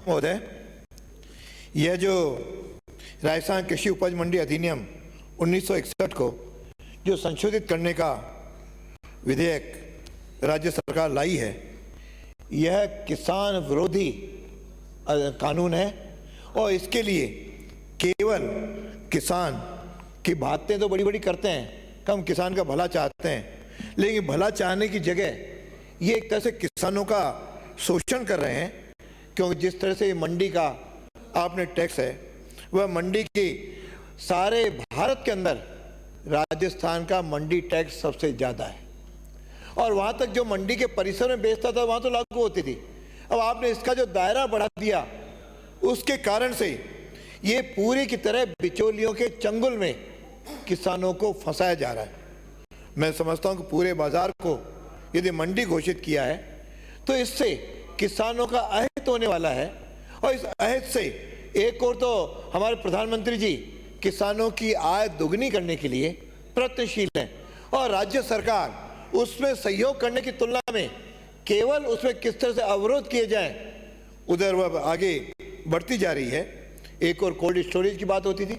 महोदय, यह जो राजस्थान कृषि उपज मंडी अधिनियम 1961 को जो संशोधित करने का विधेयक राज्य सरकार लाई है, यह किसान विरोधी कानून है और इसके लिए केवल किसान की बातें तो बड़ी बड़ी करते हैं, हम किसान का भला चाहते हैं, लेकिन भला चाहने की जगह ये एक तरह से किसानों का शोषण कर रहे हैं। क्योंकि जिस तरह से मंडी का आपने टैक्स है, वह मंडी की सारे भारत के अंदर राजस्थान का मंडी टैक्स सबसे ज़्यादा है और वहाँ तक जो मंडी के परिसर में बेचता था वहाँ तो लागू होती थी। अब आपने इसका जो दायरा बढ़ा दिया, उसके कारण से ये पूरी की तरह बिचौलियों के चंगुल में किसानों को फंसाया जा रहा है। मैं समझता हूँ कि पूरे बाजार को यदि मंडी घोषित किया है तो इससे किसानों का अहित होने वाला है और इस अहित से एक और तो हमारे प्रधानमंत्री जी किसानों की आय दुगनी करने के लिए प्रयत्नशील हैं और राज्य सरकार उसमें सहयोग करने की तुलना में केवल उसमें किस तरह से अवरोध किए जाएं, उधर वह आगे बढ़ती जा रही है। एक और कोल्ड स्टोरेज की बात होती थी,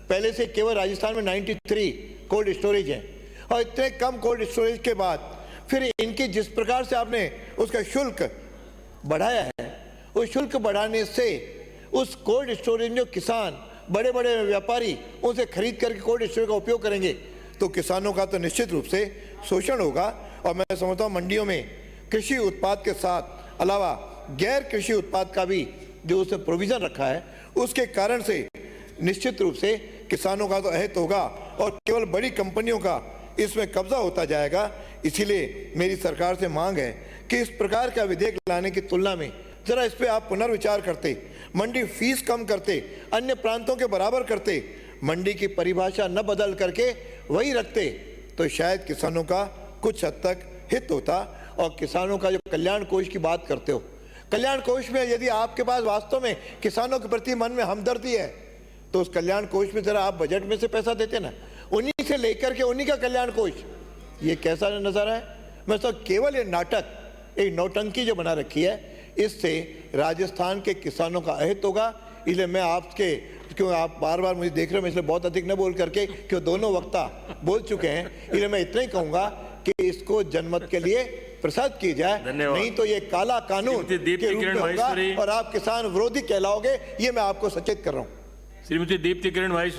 पहले से केवल राजस्थान में 93 कोल्ड स्टोरेज हैं और इतने कम कोल्ड स्टोरेज के बाद फिर इनकी जिस प्रकार से आपने उसका शुल्क बढ़ाया है, उस शुल्क बढ़ाने से उस कोल्ड स्टोरेज में जो किसान बड़े बड़े व्यापारी उनसे खरीद करके कोल्ड स्टोरेज का उपयोग करेंगे तो किसानों का तो निश्चित रूप से शोषण होगा। और मैं समझता हूँ मंडियों में कृषि उत्पाद के साथ अलावा गैर कृषि उत्पाद का भी जो उसमें प्रोविज़न रखा है, उसके कारण से निश्चित रूप से किसानों का तो अहित होगा और केवल बड़ी कंपनियों का इसमें कब्जा होता जाएगा। इसीलिए मेरी सरकार से मांग है कि इस प्रकार का विधेयक लाने की तुलना में जरा इस पे आप पुनर्विचार करते, मंडी फीस कम करते, अन्य प्रांतों के बराबर करते, मंडी की परिभाषा न बदल करके वही रखते तो शायद किसानों का कुछ हद तक हित होता। और किसानों का जो कल्याण कोष की बात करते हो, कल्याण कोष में यदि आपके पास वास्तव में किसानों के प्रति मन में हमदर्दी है तो उस कल्याण कोष में जरा आप बजट में से पैसा देते ना, उन्हीं से लेकर के उन्हीं का कल्याण कोष। ये कैसा नज़ारा है? मैं तो केवल ये नाटक, एक नौटंकी जो बना रखी है, इससे राजस्थान के किसानों का अहित होगा। इसलिए मैं आपके, क्यों आप बार बार मुझे देख रहे हो, मैं इसलिए बहुत अधिक न बोल करके, क्यों दोनों वक्ता बोल चुके हैं, इसलिए मैं इतना ही कहूँगा कि इसको जनमत के लिए प्रसाद की जाए, नहीं तो ये काला कानून के रूप में होगा और आप किसान विरोधी कहलाओगे। ये मैं आपको सचेत कर रहा हूँ। श्रीमती दीप्ति किरण माहेश्वरी।